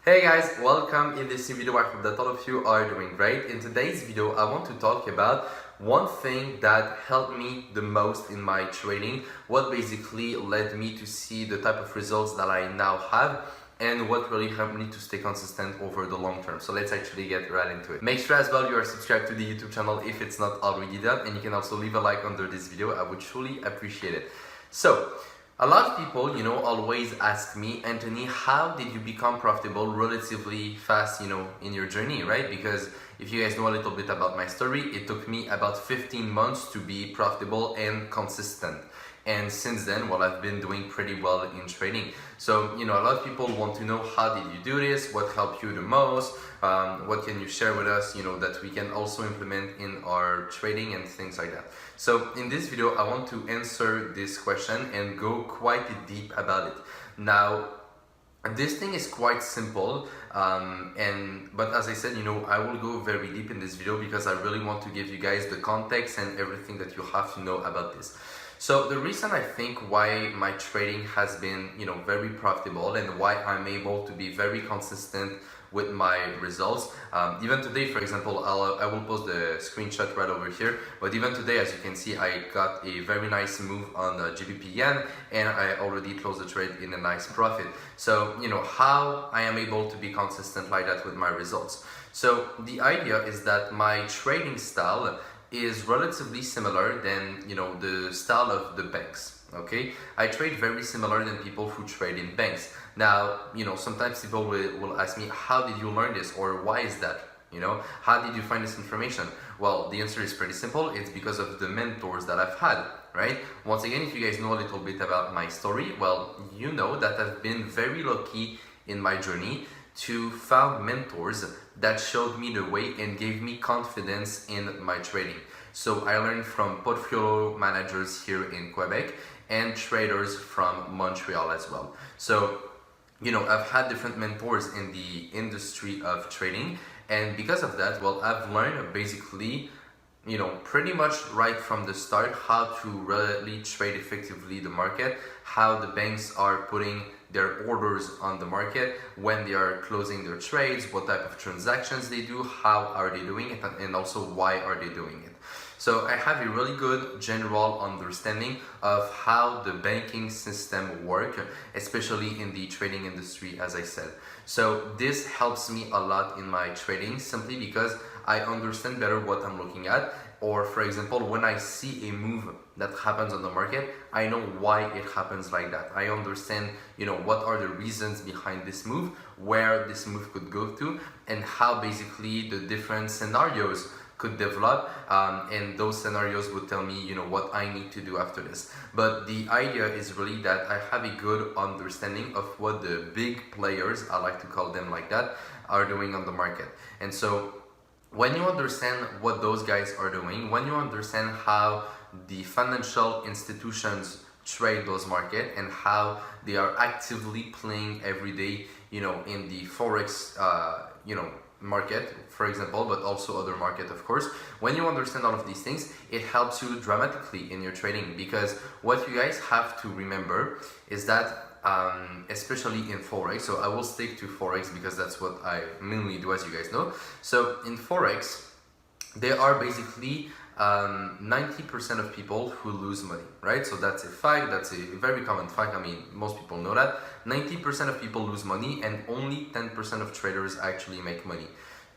Hey guys, welcome in this new video. I hope that all of you are doing great. In today's video, I want to talk about one thing that helped me the most in my trading, what basically led me to see the type of results that I now have, and what really helped me to stay consistent over the long term. So let's actually get right into it. Make sure as well you are subscribed to the YouTube channel if it's not already done, and you can also leave a like under this video. I would truly appreciate it. So, a lot of people, always ask me, Anthony, how did you become profitable relatively fast, in your journey, right? Because if you guys know a little bit about my story, it took me about 15 months to be profitable and consistent. And since then, well, I've been doing pretty well in trading. So, a lot of people want to know, how did you do this? What helped you the most? What can you share with us, that we can also implement in our trading and things like that. So in this video, I want to answer this question and go quite deep about it. Now, this thing is quite simple, but as I said, I will go very deep in this video because I really want to give you guys the context and everything that you have to know about this. So the reason I think why my trading has been, very profitable and why I'm able to be very consistent with my results. Even today, for example, I will post the screenshot right over here. But even today, as you can see, I got a very nice move on the GBP yen, and I already closed the trade in a nice profit. So, how I am able to be consistent like that with my results. So the idea is that my trading style is relatively similar than the style of the banks. Okay, I trade very similar than people who trade in banks. Now, sometimes people will ask me, how did you learn this, or why is that? How did you find this information? Well, the answer is pretty simple. It's because of the mentors that I've had, right? Once again, if you guys know a little bit about my story, well, you know that I've been very lucky in my journey to find mentors that showed me the way and gave me confidence in my trading. So I learned from portfolio managers here in Quebec and traders from Montreal as well. So, I've had different mentors in the industry of trading, and because of that, well, I've learned basically, pretty much right from the start how to really trade effectively the market, how the banks are putting their orders on the market, when they are closing their trades, what type of transactions they do, how are they doing it, and also why are they doing it. So I have a really good general understanding of how the banking system works, especially in the trading industry, as I said. So this helps me a lot in my trading simply because I understand better what I'm looking at. Or for example, when I see a move that happens on the market, I know why it happens like that. I understand, what are the reasons behind this move, where this move could go to, and how basically the different scenarios could develop, and those scenarios would tell me, what I need to do after this. But the idea is really that I have a good understanding of what the big players, I like to call them like that, are doing on the market. And so when you understand what those guys are doing, when you understand how the financial institutions trade those markets and how they are actively playing every day, in the Forex, market, for example, but also other market, of course. When you understand all of these things, it helps you dramatically in your trading, because what you guys have to remember is that especially in Forex, so I will stick to Forex because that's what I mainly do, as you guys know. So in Forex, there are basically 90% of people who lose money, right? So that's a fact, that's a very common fact. I mean, most people know that. 90% of people lose money and only 10% of traders actually make money.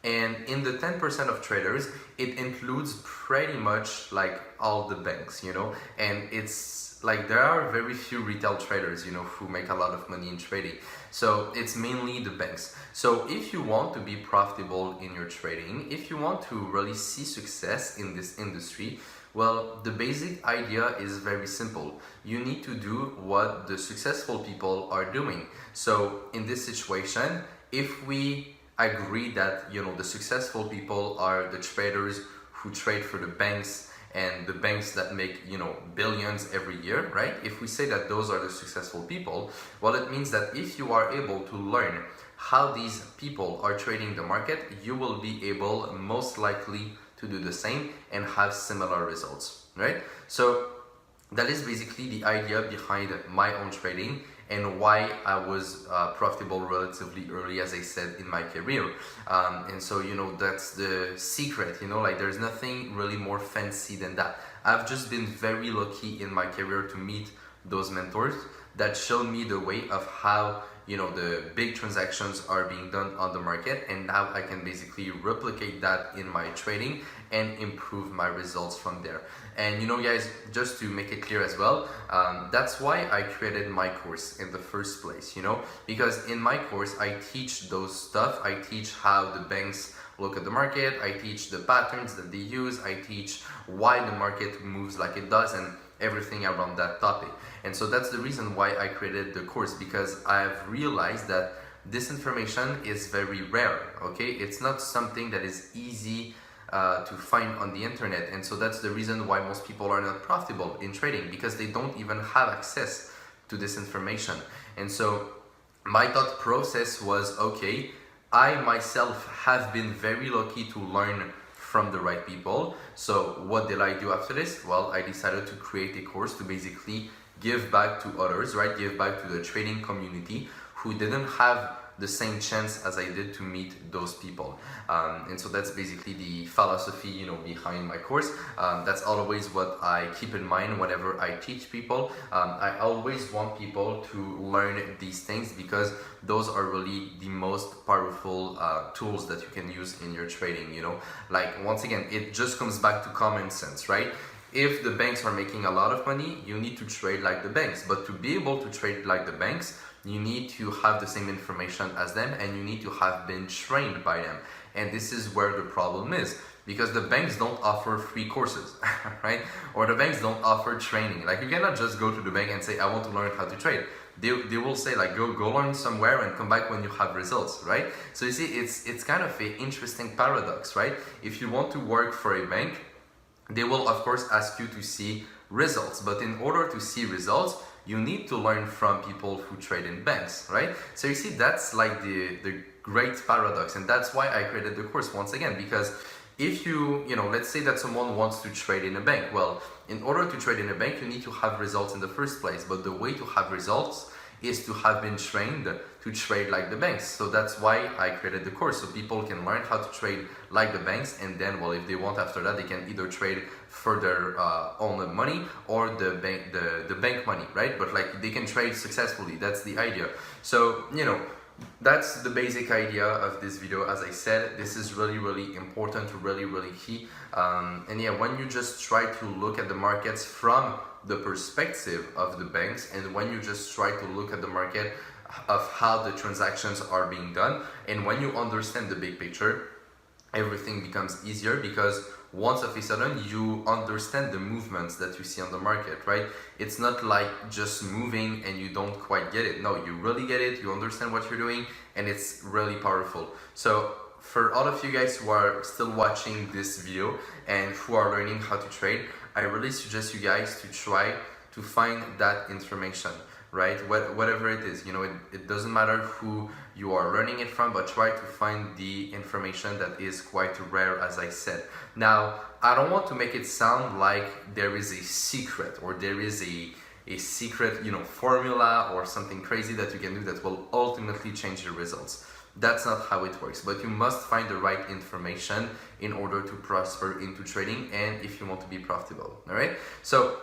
And in the 10% of traders, it includes pretty much like all the banks, and it's like there are very few retail traders, who make a lot of money in trading. So it's mainly the banks. So if you want to be profitable in your trading, if you want to really see success in this industry, well, the basic idea is very simple. You need to do what the successful people are doing. So in this situation, if we agree that, the successful people are the traders who trade for the banks, and the banks that make, billions every year, right? If we say that those are the successful people, well, it means that if you are able to learn how these people are trading the market, you will be able most likely to do the same and have similar results, right? So that is basically the idea behind my own trading, and why I was profitable relatively early, as I said, in my career. And so, you know, that's the secret, you know, like there's nothing really more fancy than that. I've just been very lucky in my career to meet those mentors that showed me the way of how, you know, the big transactions are being done on the market, and now I can basically replicate that in my trading and improve my results from there. And you know, guys, just to make it clear as well, that's why I created my course in the first place, you know, because in my course I teach those stuff. I teach how the banks look at the market, I teach the patterns that they use, I teach why the market moves like it does, and everything around that topic. And so that's the reason why I created the course, because I've realized that this information is very rare, okay? It's not something that is easy to find on the internet. And so that's the reason why most people are not profitable in trading, because they don't even have access to this information. And so my thought process was, okay, I myself have been very lucky to learn from the right people. So what did I do after this? Well, I decided to create a course to basically give back to others, right? Give back to the trading community who didn't have the same chance as I did to meet those people. And so that's basically the philosophy, you know, behind my course. That's always what I keep in mind whenever I teach people. I always want people to learn these things, because those are really the most powerful tools that you can use in your trading, you know. Like, once again, it just comes back to common sense, right? If the banks are making a lot of money, you need to trade like the banks. But to be able to trade like the banks, you need to have the same information as them, and you need to have been trained by them. And this is where the problem is, because the banks don't offer free courses, right? Or the banks don't offer training. Like, you cannot just go to the bank and say, I want to learn how to trade. They will say, like, go learn somewhere and come back when you have results, right? So you see, it's kind of an interesting paradox, right? If you want to work for a bank, they will of course ask you to see results, but in order to see results, you need to learn from people who trade in banks, right? So you see, that's like the great paradox, and that's why I created the course once again, because if you know, let's say that someone wants to trade in a bank. Well, in order to trade in a bank, you need to have results in the first place, but the way to have results is to have been trained to trade like the banks. So that's why I created the course, so people can learn how to trade like the banks, and then, well, if they want after that, they can either trade for their own money or the bank money, right? But like, they can trade successfully. That's the idea. So, you know, that's the basic idea of this video. As I said, this is really important, really key. And yeah, when you just try to look at the markets from the perspective of the banks, and when you just try to look at the market of how the transactions are being done, and when you understand the big picture, everything becomes easier, because once of a sudden you understand the movements that you see on the market, right? It's not like just moving and you don't quite get it. No, you really get it, you understand what you're doing, and it's really powerful. So for all of you guys who are still watching this video and who are learning how to trade, I really suggest you guys to try to find that information, right? Whatever it is, you know, it doesn't matter who you are learning it from, but try to find the information that is quite rare, as I said. Now, I don't want to make it sound like there is a secret, or there is a secret, you know, formula or something crazy that you can do that will ultimately change your results. That's not how it works, but you must find the right information in order to prosper into trading, and if you want to be profitable, all right? So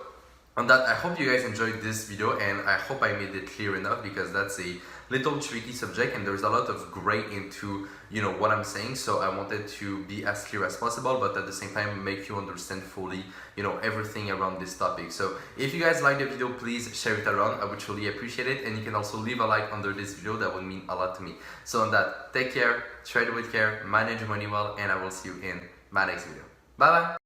on that, I hope you guys enjoyed this video, and I hope I made it clear enough, because that's a little tricky subject and there's a lot of gray into, you know, what I'm saying. So I wanted to be as clear as possible, but at the same time make you understand fully, you know, everything around this topic. So if you guys like the video, please share it around. I would truly appreciate it, and you can also leave a like under this video. That would mean a lot to me. So on that, take care, trade with care, manage your money well, and I will see you in my next video. Bye bye.